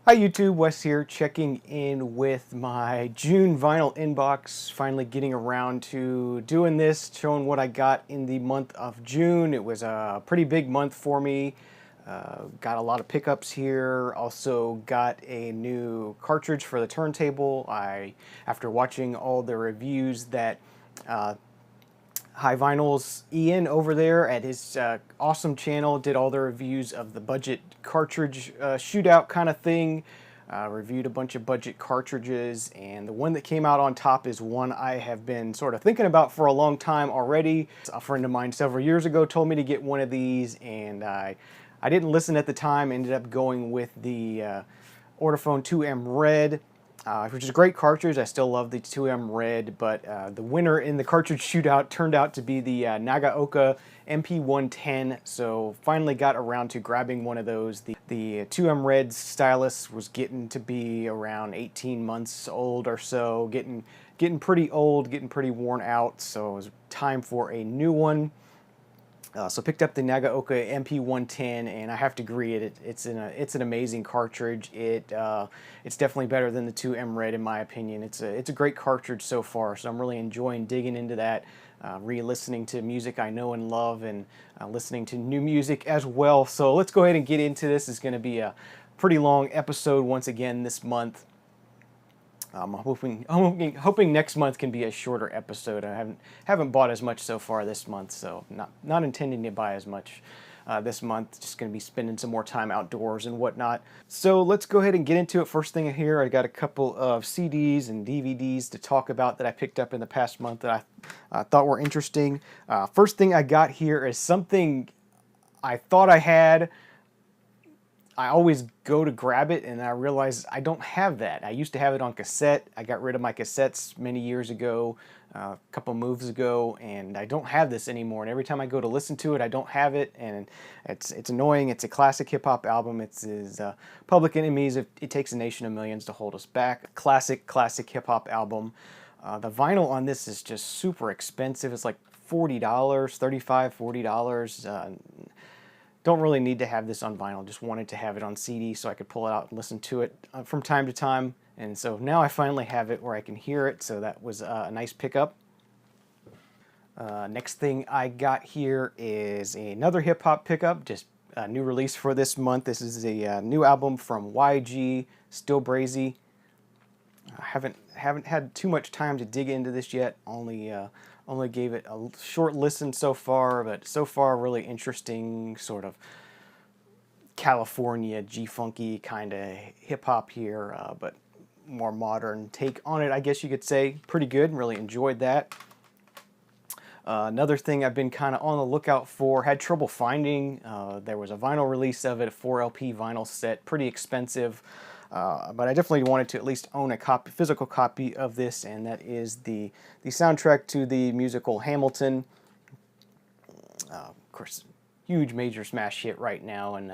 Hi YouTube, Wes here, checking in with my June vinyl inbox. Finally getting around to doing this, showing what I got in the month of June. It was a pretty big month for me. Got a lot of pickups here. Also got a new cartridge for the turntable. After watching all the reviews that uh, High Vinyl's Ian over there at his awesome channel did all the reviews of the budget cartridge shootout kind of thing. Reviewed a bunch of budget cartridges, and the one that came out on top is one I have been sort of thinking about for a long time already. A friend of mine several years ago told me to get one of these, and I didn't listen at the time. Ended up going with the Ortophone 2M Red, which is a great cartridge. I still love the 2M Red, but the winner in the cartridge shootout turned out to be the Nagaoka MP110, so finally got around to grabbing one of those. The 2M Red stylus was getting to be around 18 months old or so, getting pretty old, getting pretty worn out, so it was time for a new one. So picked up the Nagaoka MP110, and I have to agree, it's an amazing cartridge. It's definitely better than the 2M Red in my opinion. It's a great cartridge so far, so I'm really enjoying digging into that, re-listening to music I know and love, and listening to new music as well. So let's go ahead and get into this. It's going to be a pretty long episode once again this month. I'm hoping next month can be a shorter episode. I haven't bought as much so far this month, so not intending to buy as much this month. Just going to be spending some more time outdoors and whatnot. So let's go ahead and get into it. First thing here, I got a couple of CDs and DVDs to talk about that I picked up in the past month that I thought were interesting. First thing I got here is something I thought I had. I always go to grab it and I realize I don't have that. I used to have it on cassette. I got rid of my cassettes many years ago, a couple moves ago, and I don't have this anymore. And every time I go to listen to it, I don't have it, and it's annoying. It's a classic hip hop album. It's Public Enemy's It Takes a Nation of Millions to Hold Us Back. Classic hip hop album. The vinyl on this is just super expensive. It's like $40, $35, $40. Don't really need to have this on vinyl, just wanted to have it on CD so I could pull it out and listen to it from time to time. And so now I finally have it where I can hear it, so that was a nice pickup. Next thing I got here is another hip-hop pickup, just a new release for this month. This is a new album from YG, Still Brazy. I haven't had too much time to dig into this yet, only gave it a short listen so far, but so far really interesting, sort of California G-funky kind of hip-hop here, but more modern take on it, I guess you could say. Pretty good, really enjoyed that. Another thing I've been kind of on the lookout for, had trouble finding, there was a vinyl release of it, a 4LP vinyl set, pretty expensive. But I definitely wanted to at least own a physical copy of this, and that is the soundtrack to the musical Hamilton. Of course, huge major smash hit right now, and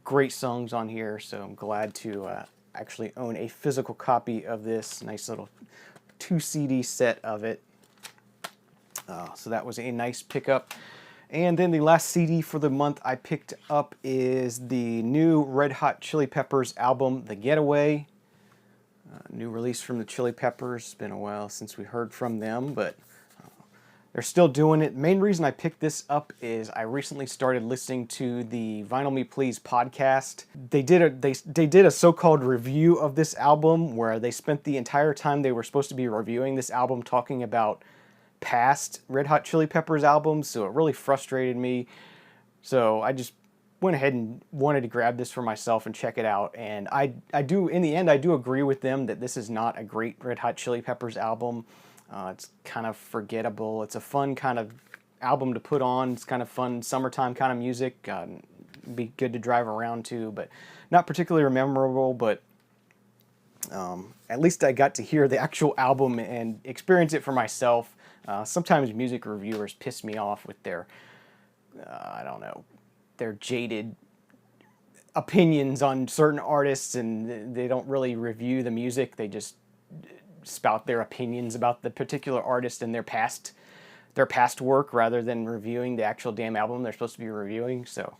great songs on here, so I'm glad to actually own a physical copy of this. Nice little 2 CD set of it. So that was a nice pickup. And then the last CD for the month I picked up is the new Red Hot Chili Peppers album, The Getaway. New release from the Chili Peppers. It's been a while since we heard from them, but they're still doing it. Main reason I picked this up is I recently started listening to the Vinyl Me Please podcast. They did a so-called review of this album where they spent the entire time they were supposed to be reviewing this album talking about past Red Hot Chili Peppers albums, so it really frustrated me. So I just went ahead and wanted to grab this for myself and check it out. And I do, in the end, I do agree with them that this is not a great Red Hot Chili Peppers album. It's kind of forgettable. It's a fun kind of album to put on. It's kind of fun summertime kind of music. Be good to drive around to, but not particularly memorable. But at least I got to hear the actual album and experience it for myself. Sometimes music reviewers piss me off with their, I don't know, their jaded opinions on certain artists, and they don't really review the music. They just spout their opinions about the particular artist and their past work rather than reviewing the actual damn album they're supposed to be reviewing. So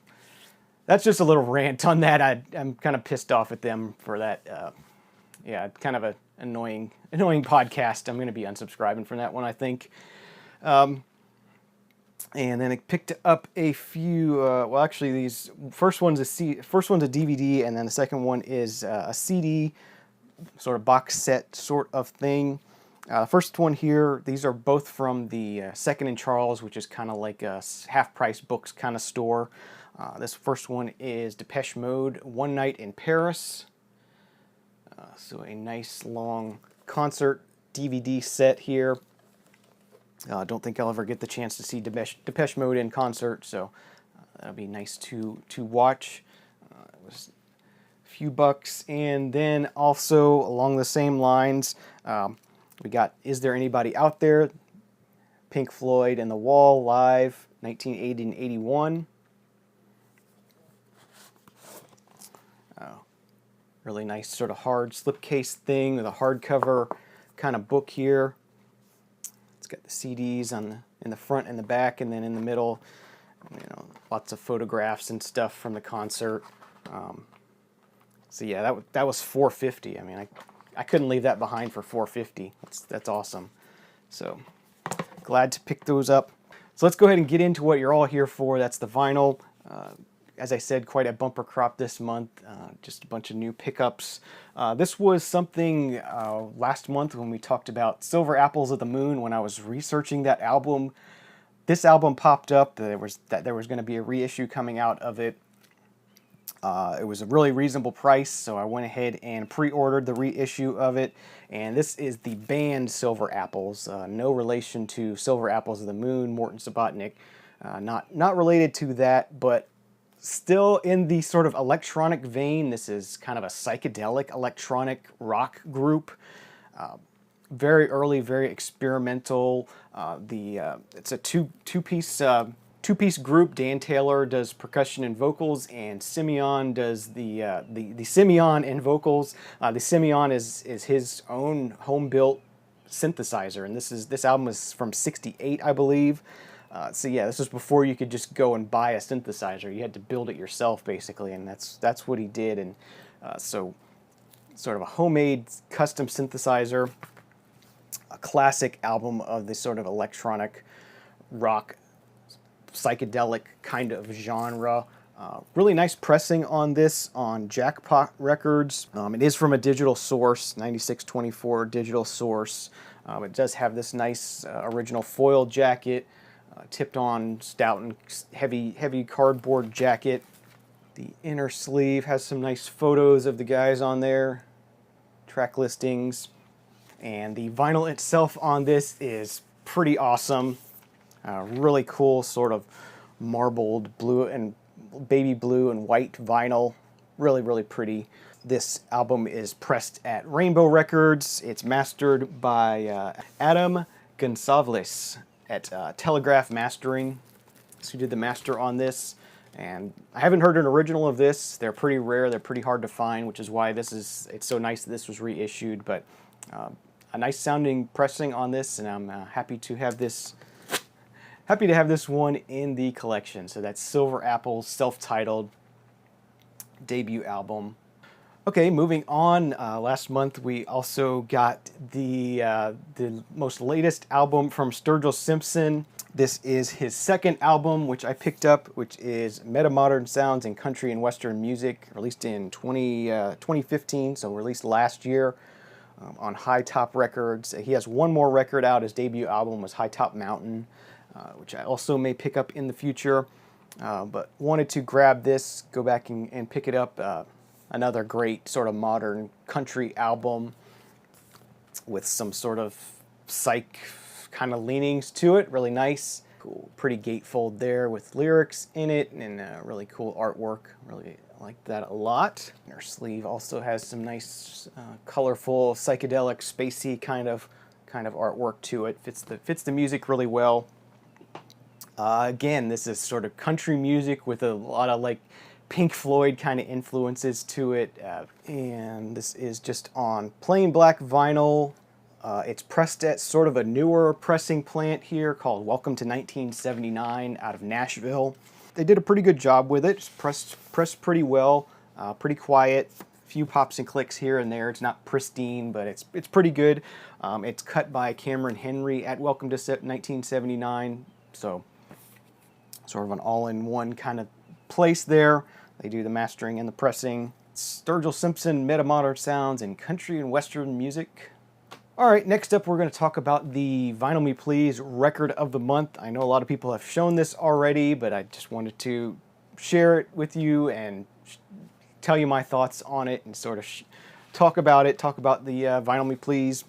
that's just a little rant on that. I'm kind of pissed off at them for that. Yeah, kind of a annoying podcast. I'm going to be unsubscribing from that one, I think. And then I picked up a few. Well, actually, these first one's a DVD, and then the second one is a CD, sort of box set sort of thing. First one here. These are both from the Second and Charles, which is kind of like a half-price books kind of store. This first one is Depeche Mode, One Night in Paris. So a nice long concert DVD set here. I don't think I'll ever get the chance to see Depeche Mode in concert, so that'll be nice to watch. It was a few bucks. And then also along the same lines, we got Is There Anybody Out There? Pink Floyd and The Wall live, 1980 and 81. Really nice sort of hard slipcase thing with a hardcover kind of book here. It's got the CDs in the front and the back, and then in the middle, lots of photographs and stuff from the concert. So yeah, that was $4.50. I mean, I couldn't leave that behind for $4.50. That's awesome. So glad to pick those up. So let's go ahead and get into what you're all here for. That's the vinyl. As I said, quite a bumper crop this month, just a bunch of new pickups. This was something last month when we talked about Silver Apples of the Moon. When I was researching that album, this album popped up. There was going to be a reissue coming out of it. It was a really reasonable price, so I went ahead and pre-ordered the reissue of it. And this is the band Silver Apples, no relation to Silver Apples of the Moon, Morton Subotnick. Not related to that, but still in the sort of electronic vein. This is kind of a psychedelic electronic rock group. Very early, very experimental. It's a two-piece group. Dan Taylor does percussion and vocals, and Simeon does the Simeon and vocals. The Simeon is his own home-built synthesizer, and this album is from '68, I believe. So yeah, this was before you could just go and buy a synthesizer. You had to build it yourself, basically, and that's what he did. And so, sort of a homemade custom synthesizer, a classic album of this sort of electronic rock, psychedelic kind of genre. Really nice pressing on this on Jackpot Records. It is from a digital source, 9624 digital source. It does have this nice original foil jacket. Tipped on stout and heavy cardboard jacket. The inner sleeve has some nice photos of the guys on there, track listings, and the vinyl itself on this is pretty awesome. Really cool, sort of marbled blue and baby blue and white vinyl. Really pretty. This album is pressed at Rainbow Records. It's mastered by Adam Gonsalves at Telegraph Mastering. So we did the master on this, and I haven't heard an original of this. They're pretty rare, they're pretty hard to find, which is why it's so nice that this was reissued. But a nice sounding pressing on this, and I'm happy to have this one in the collection. So that's Silver Apple's self-titled debut album. Okay, moving on. Last month we also got the most latest album from Sturgill Simpson. This is his second album, which I picked up, which is Metamodern Sounds in Country and Western Music, released in 2015, so released last year on High Top Records. He has one more record out. His debut album was High Top Mountain, which I also may pick up in the future, but wanted to grab this, go back and pick it up. Another great sort of modern country album with some sort of psych kind of leanings to it. Really nice. Cool, pretty gatefold there with lyrics in it and really cool artwork. Really like that a lot. Our sleeve also has some nice colorful, psychedelic, spacey kind of artwork to it. Fits the music really well. Again, this is sort of country music with a lot of like Pink Floyd kind of influences to it, and this is just on plain black vinyl. It's pressed at sort of a newer pressing plant here called Welcome to 1979 out of Nashville. they did a pretty good job with it. It's pressed pretty well, pretty quiet. Few pops and clicks here and there. It's not pristine, but it's pretty good. It's cut by Cameron Henry at Welcome to 1979, so sort of an all-in-one kind of place there. They do the mastering and the pressing. Sturgill Simpson, Metamodern Sounds, and country and western music. All right, next up we're going to talk about the Vinyl Me Please record of the month. I know a lot of people have shown this already, but I just wanted to share it with you and tell you my thoughts on it and sort of talk about the Vinyl Me Please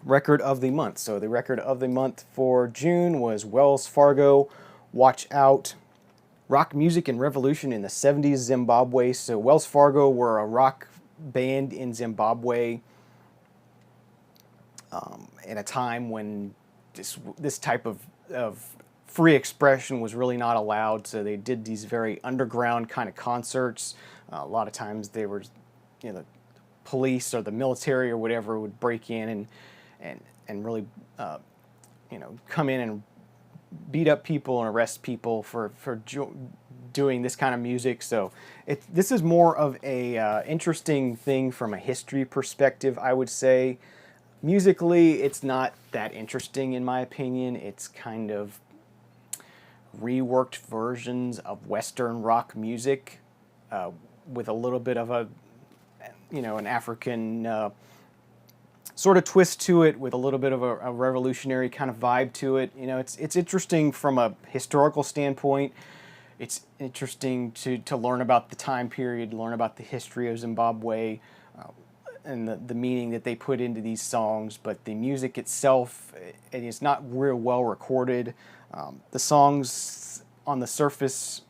record of the month. So the record of the month for June was Wells Fargo, Watch Out, Rock Music and Revolution in the 70s Zimbabwe. So Wells Fargo were a rock band in Zimbabwe in a time when this type of free expression was really not allowed. So they did these very underground kind of concerts. A lot of times they were, the police or the military or whatever would break in and really, come in and beat up people and arrest people for doing this kind of music. So this is more of a interesting thing from a history perspective, I would say. Musically, it's not that interesting in my opinion. It's kind of reworked versions of Western rock music with a little bit of an African sort of twist to it, with a little bit of a revolutionary kind of vibe to it. It's interesting from a historical standpoint. It's interesting to learn about the time period, learn about the history of Zimbabwe, and the meaning that they put into these songs. But the music itself, it is not real well recorded. The songs on the surface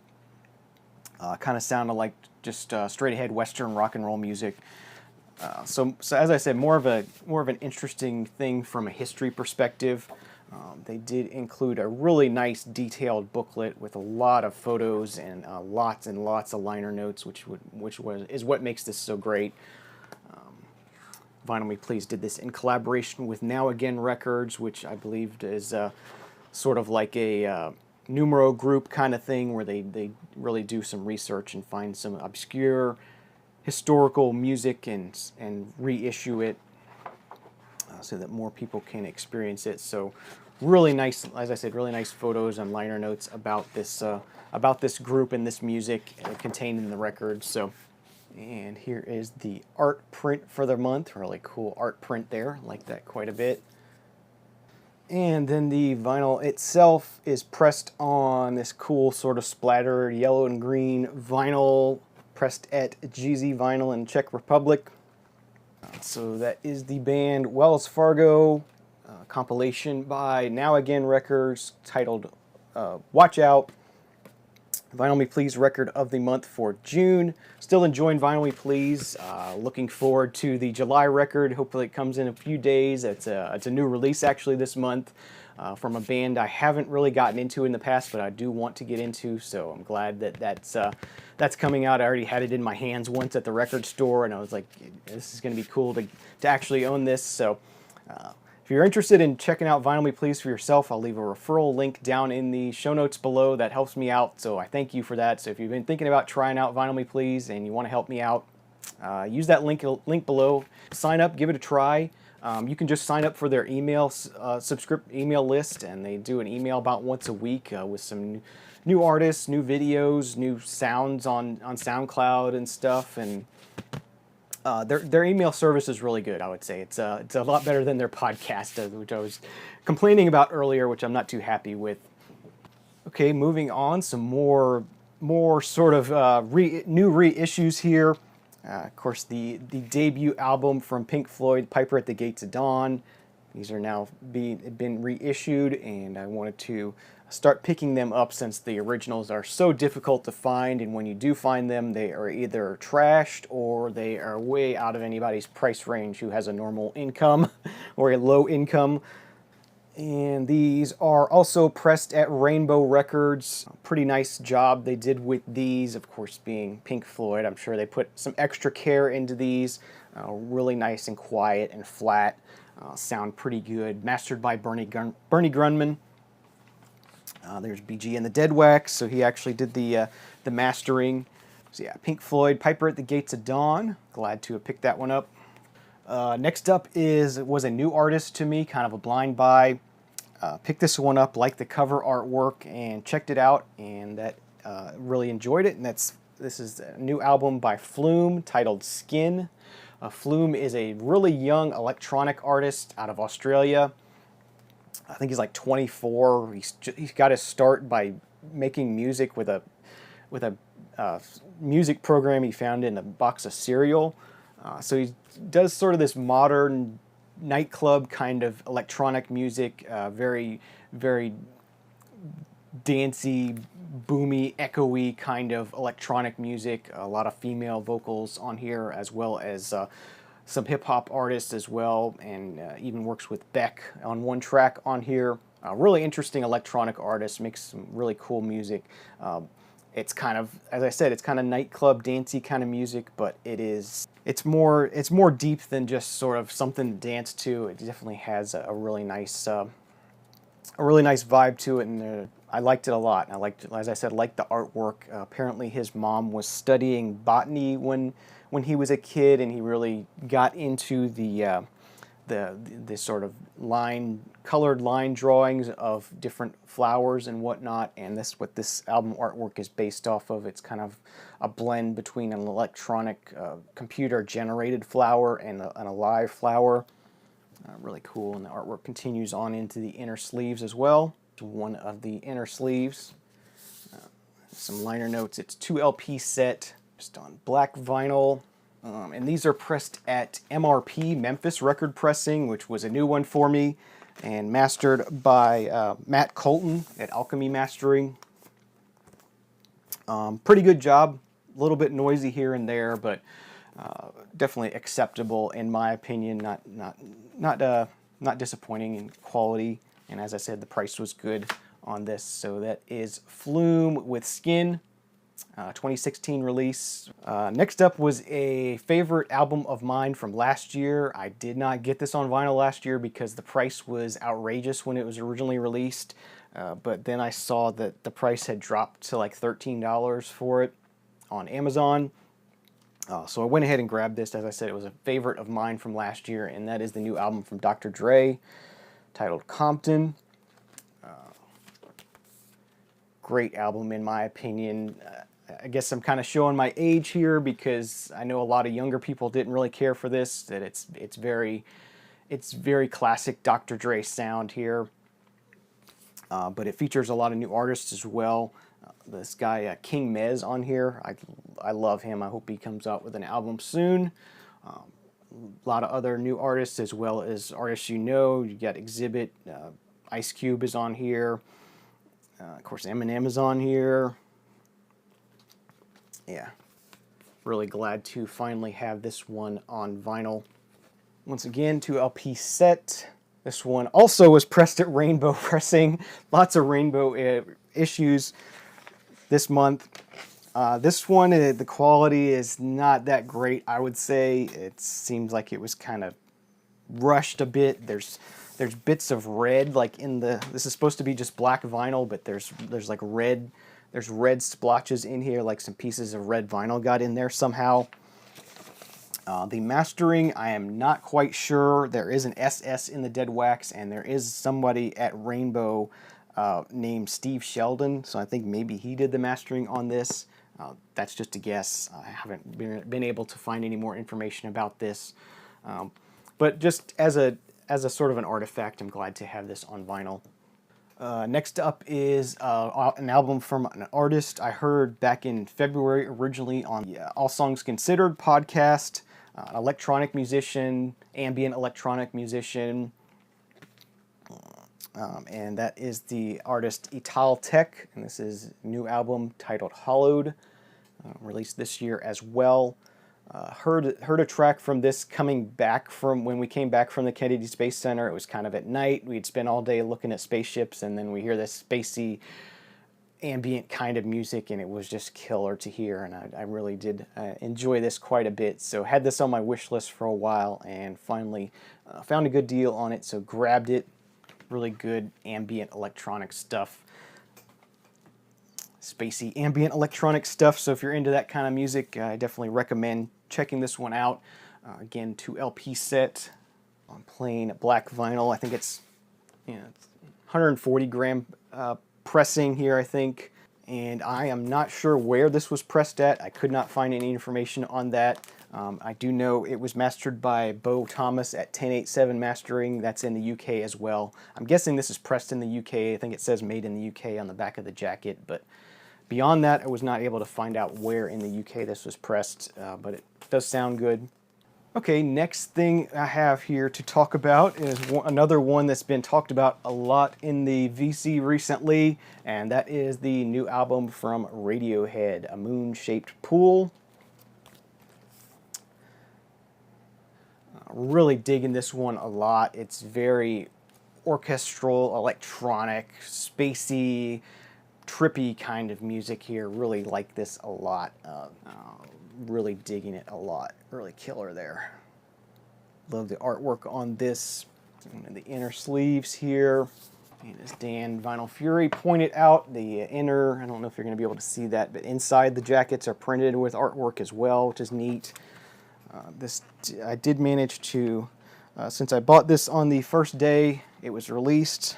kind of sounded like just straight ahead Western rock and roll music. So as I said, more of an interesting thing from a history perspective. They did include a really nice detailed booklet with a lot of photos and lots and lots of liner notes, which is what makes this so great. Vinyl Me Please did this in collaboration with Now Again Records, which I believe is sort of like a numero group kind of thing, where they really do some research and find some obscure historical music and reissue it so that more people can experience it. So really nice, as I said, really nice photos and liner notes about this group and this music contained in the record. So, and here is the art print for the month. Really cool art print there. Like that quite a bit. And then the vinyl itself is pressed on this cool sort of splattered yellow and green vinyl, pressed at GZ Vinyl in Czech Republic. So that is the band Wells Fargo, compilation by Now Again Records titled Watch Out. Vinyl Me Please record of the month for June. Still enjoying Vinyl Me Please. Looking forward to the July record. Hopefully it comes in a few days. It's a new release actually this month from a band I haven't really gotten into in the past, but I do want to get into. So I'm glad that's coming out. I already had it in my hands once at the record store, and I was like, this is going to be cool to actually own this. So if you're interested in checking out Vinyl Me Please for yourself, I'll leave a referral link down in the show notes below. That helps me out, so I thank you for that. So if you've been thinking about trying out Vinyl Me Please and you want to help me out, use that link below. Sign up, give it a try. You can just sign up for their email list, and they do an email about once a week with some new artists, new videos, new sounds on SoundCloud and stuff. And their email service is really good, I would say. It's a lot better than their podcast, which I was complaining about earlier, which I'm not too happy with. Okay, moving on, some more sort of new reissues here. Of course, the debut album from Pink Floyd, Piper at the Gates of Dawn. These are now been reissued, and I wanted to start picking them up since the originals are so difficult to find, and when you do find them, they are either trashed or they are way out of anybody's price range who has a normal income or a low income. And these are also pressed at Rainbow Records. Pretty nice job they did with these, of course being Pink Floyd. I'm sure they put some extra care into these. Really nice and quiet and flat. Sound pretty good. Mastered by Bernie Grundman. There's BG and the Dead Wax, so he actually did the mastering. So yeah, Pink Floyd, Piper at the Gates of Dawn. Glad to have picked that one up. Next up was a new artist to me, kind of a blind buy. Picked this one up, liked the cover artwork, and checked it out, and that really enjoyed it. And this is a new album by Flume titled Skin. Flume is a really young electronic artist out of Australia. I think he's like 24. He's got his start by making music with a music program he found in a box of cereal. So he does sort of this modern nightclub kind of electronic music, very, very dancey, boomy, echoey kind of electronic music. A lot of female vocals on here, as well as some hip-hop artists as well, and even works with Beck on one track on here. Really interesting electronic artist, makes some really cool music. It's kind of, as I said, it's kind of nightclub dancey kind of music, but it's more deep than just sort of something to dance to. It definitely has a really nice vibe to it, and I liked it a lot. I liked, as I said, liked the artwork. Apparently, his mom was studying botany when he was a kid, and he really got into the sort of colored line drawings of different flowers and whatnot, and that's what this album artwork is based off of. It's kind of a blend between an electronic computer-generated flower and a live flower. Really cool, and the artwork continues on into the inner sleeves as well. One of the inner sleeves. Some liner notes. It's 2 LP set, just on black vinyl. And these are pressed at MRP, Memphis Record Pressing, which was a new one for me, and mastered by Matt Colton at Alchemy Mastering. Pretty good job. A little bit noisy here and there, but definitely acceptable in my opinion. Not disappointing in quality. And as I said, the price was good on this. So that is Flume with Skin. 2016 release. Next up was a favorite album of mine from last year. I did not get this on vinyl last year because the price was outrageous when it was originally released, but then I saw that the price had dropped to like $13 for it on Amazon. So I went ahead and grabbed this. As I said, it was a favorite of mine from last year, and that is the new album from Dr. Dre titled Compton. Great album in my opinion. I guess I'm kind of showing my age here because I know a lot of younger people didn't really care for this. That it's very classic Dr. Dre sound here, but it features a lot of new artists as well. This guy King Mez on here, I love him. I hope he comes out with an album soon. A lot of other new artists as well as artists you know. You got Exhibit, Ice Cube is on here. Of course, Eminem is on here. Yeah, really glad to finally have this one on vinyl. Once again, 2 LP set. This one also was pressed at Rainbow Pressing. Lots of Rainbow issues this month. This one, the quality is not that great, I would say. It seems like it was kind of rushed a bit. There's bits of red, like this is supposed to be just black vinyl, but there's like red splotches in here, like some pieces of red vinyl got in there somehow. The mastering, I am not quite sure. There is an SS in the Dead Wax, and there is somebody at Rainbow named Steve Sheldon, so I think maybe he did the mastering on this. That's just a guess. I haven't been able to find any more information about this. But just as a sort of an artifact, I'm glad to have this on vinyl. Next up is an album from an artist I heard back in February originally on the All Songs Considered podcast. An electronic musician, ambient electronic musician, and that is the artist Ital Tech, and this is a new album titled Hollowed, released this year as well. Heard a track from this coming back from when we came back from the Kennedy Space Center. It was kind of at night. We'd spent all day looking at spaceships, and then we hear this spacey ambient kind of music, and it was just killer to hear, and I really did enjoy this quite a bit. So had this on my wish list for a while, and finally found a good deal on it, so grabbed it. Really good ambient electronic stuff. spacey ambient electronic stuff. So if you're into that kind of music, I definitely recommend checking this one out. Again, 2 LP set on plain black vinyl. I think it's, it's 140 gram pressing here, I think. And I am not sure where this was pressed at. I could not find any information on that. I do know it was mastered by Bo Thomas at 1087 Mastering. That's in the UK as well. I'm guessing this is pressed in the UK. I think it says made in the UK on the back of the jacket. But beyond that, I was not able to find out where in the UK this was pressed. But it does sound good. Okay, next thing I have here to talk about is another one that's been talked about a lot in the VC recently, and that is the new album from Radiohead, A Moon-Shaped Pool. Really digging this one a lot. It's very orchestral, electronic, spacey, trippy kind of music here. Really like this a lot. Really digging it a lot. Really killer there. Love the artwork on this. And the inner sleeves here. And as Dan Vinyl Fury pointed out, the inner, I don't know if you're going to be able to see that, but inside the jackets are printed with artwork as well, which is neat. This I did manage to, since I bought this on the first day it was released,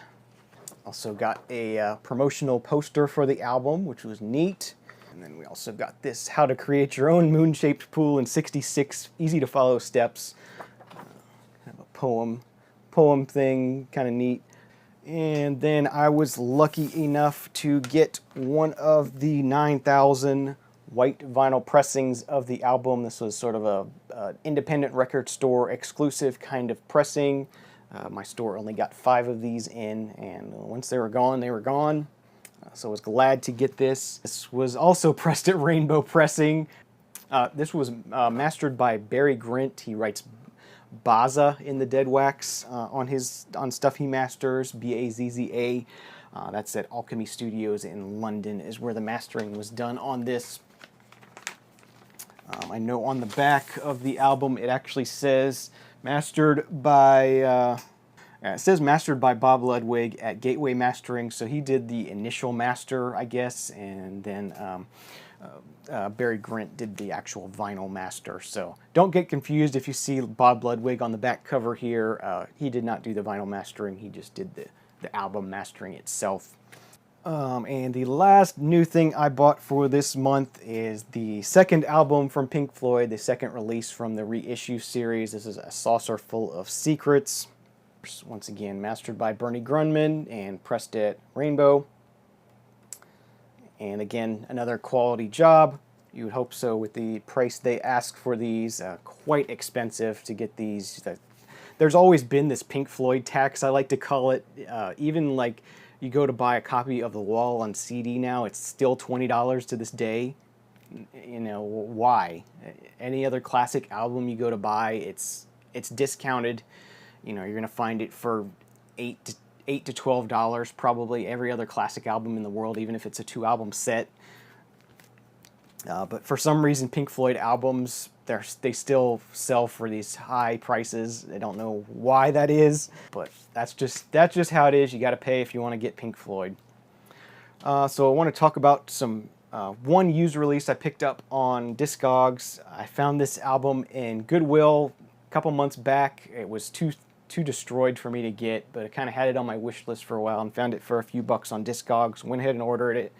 also got a promotional poster for the album, which was neat. And then we also got this, how to create your own moon-shaped pool in 66 easy-to-follow steps. Kind of a poem thing, kind of neat. And then I was lucky enough to get one of the 9,000 white vinyl pressings of the album. This was sort of a independent record store exclusive kind of pressing. My store only got 5 of these in, and once they were gone, they were gone. So I was glad to get this. This was also pressed at Rainbow Pressing. This was mastered by Barry Grint. He writes Baza in the Dead Wax on stuff he masters, B-A-Z-Z-A. That's at Alchemy Studios in London is where the mastering was done on this. I know on the back of the album it actually says mastered by Bob Ludwig at Gateway Mastering, so he did the initial master, I guess, and then Barry Grint did the actual vinyl master. So don't get confused if you see Bob Ludwig on the back cover here. He did not do the vinyl mastering, he just did the album mastering itself. And the last new thing I bought for this month is the second album from Pink Floyd, the second release from the reissue series. This is A Saucer Full of Secrets. Once again, mastered by Bernie Grundman and pressed at Rainbow. And again, another quality job. You would hope so with the price they ask for these. Quite expensive to get these. There's always been this Pink Floyd tax, I like to call it. Even like you go to buy a copy of The Wall on CD now, it's still $20 to this day. You know, why? Any other classic album you go to buy, it's discounted. You know, you're going to find it for $8 to $12 probably every other classic album in the world, even if it's a 2-album set. But for some reason, Pink Floyd albums, they still sell for these high prices. I don't know why that is, but that's just how it is. You got to pay if you want to get Pink Floyd. So I want to talk about some one used release I picked up on Discogs. I found this album in Goodwill a couple months back. It was too destroyed for me to get, but I kind of had it on my wish list for a while and found it for a few bucks on Discogs. Went ahead and ordered it.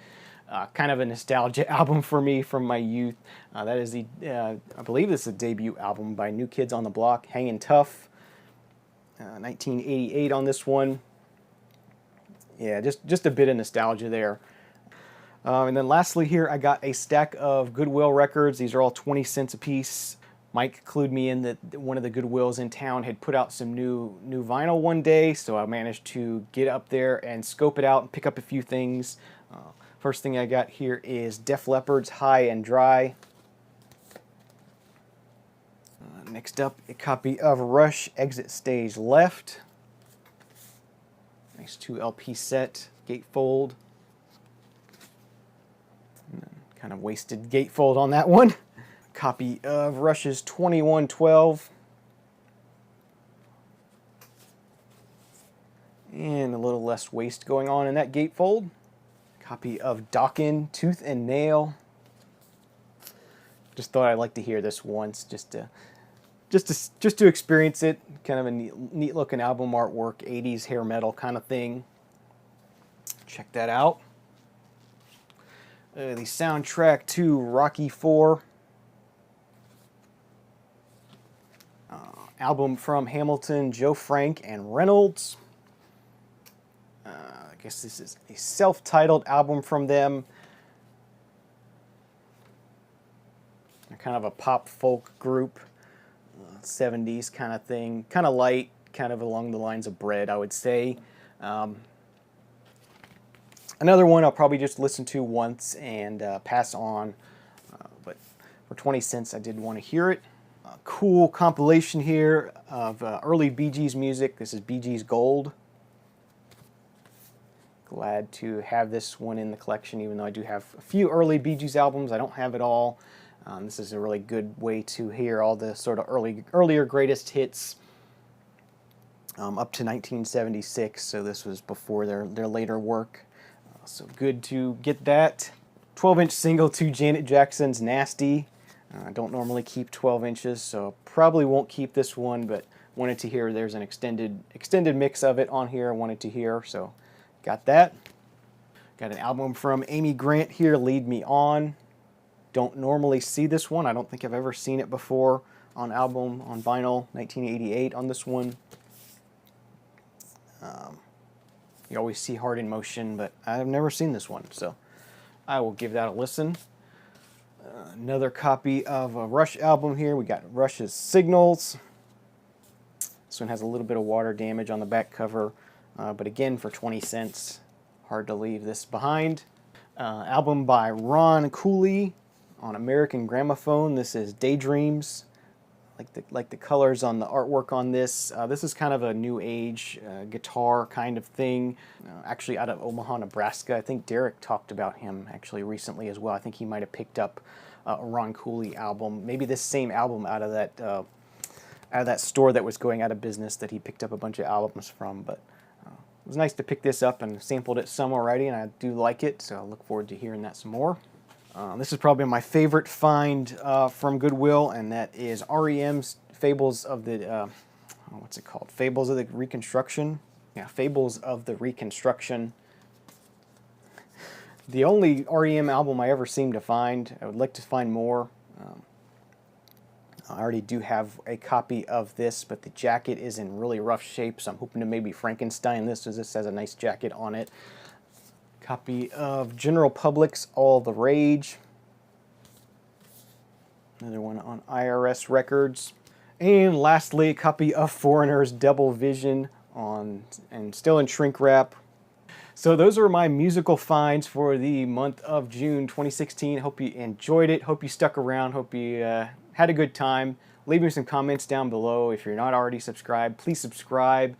Kind of a nostalgia album for me from my youth. That is I believe this is a debut album by New Kids on the Block, Hangin' Tough. 1988 on this one. Yeah, just a bit of nostalgia there. And then lastly here, I got a stack of Goodwill records. These are all 20 cents a piece. Mike clued me in that one of the Goodwills in town had put out some new vinyl one day, so I managed to get up there and scope it out and pick up a few things. First thing I got here is Def Leppard's High and Dry. Next up, a copy of Rush, Exit Stage Left. Nice 2 LP set, gatefold. Kind of wasted gatefold on that one. Copy of Rush's 2112. And a little less waste going on in that gatefold. Copy of Dokken, Tooth and Nail. Just thought I'd like to hear this once, just to experience it. Kind of a neat looking album artwork, 80s hair metal kind of thing. Check that out. The soundtrack to Rocky IV. Album from Hamilton, Joe Frank, and Reynolds. I guess this is a self-titled album from them. They're kind of a pop folk group, 70s kind of thing, kind of light, kind of along the lines of Bread, I would say. Another one I'll probably just listen to once and pass on, but for 20 cents I did want to hear it. A cool compilation here of early Bee Gees music. This is Bee Gees Gold. Glad to have this one in the collection, even though I do have a few early Bee Gees albums. I don't have it all. This is a really good way to hear all the sort of earlier greatest hits up to 1976. So this was before their later work. So good to get that. 12-inch single to Janet Jackson's Nasty. I don't normally keep 12 inches, so probably won't keep this one, but wanted to hear there's an extended mix of it on here I wanted to hear, so got that. Got an album from Amy Grant here, Lead Me On. Don't normally see this one. I don't think I've ever seen it before on album, on vinyl, 1988 on this one. You always see Heart in Motion, but I've never seen this one, so I will give that a listen. Another copy of a Rush album here. We got Rush's Signals. This one has a little bit of water damage on the back cover, but again, for 20 cents, hard to leave this behind. Album by Ron Cooley on American Gramophone. This is Daydreams. Like the colors on the artwork on this. This is kind of a new age guitar kind of thing. Actually out of Omaha, Nebraska. I think Derek talked about him actually recently as well. I think he might have picked up a Ron Cooley album. Maybe this same album out of that store that was going out of business that he picked up a bunch of albums from. But it was nice to pick this up and sampled it some already, and I do like it, so I look forward to hearing that some more. This is probably my favorite find from Goodwill, and that is REM's Fables of the, what's it called? Fables of the Reconstruction? Yeah, Fables of the Reconstruction. The only REM album I ever seem to find. I would like to find more. I already do have a copy of this, but the jacket is in really rough shape, so I'm hoping to maybe Frankenstein this, as this has a nice jacket on it. Copy of General Public's All the Rage. Another one on IRS Records. And lastly, a copy of Foreigner's Double Vision and still in shrink wrap. So those are my musical finds for the month of June 2016. Hope you enjoyed it. Hope you stuck around. Hope you had a good time. Leave me some comments down below. If you're not already subscribed, please subscribe.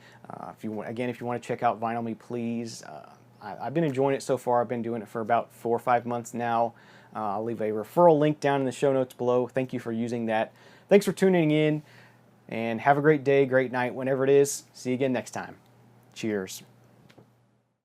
If you want to check out Vinyl Me, please. I've been enjoying it so far. I've been doing it for about 4 or 5 months now. I'll leave a referral link down in the show notes below. Thank you for using that. Thanks for tuning in, and have a great day, great night, whenever it is. See you again next time. Cheers.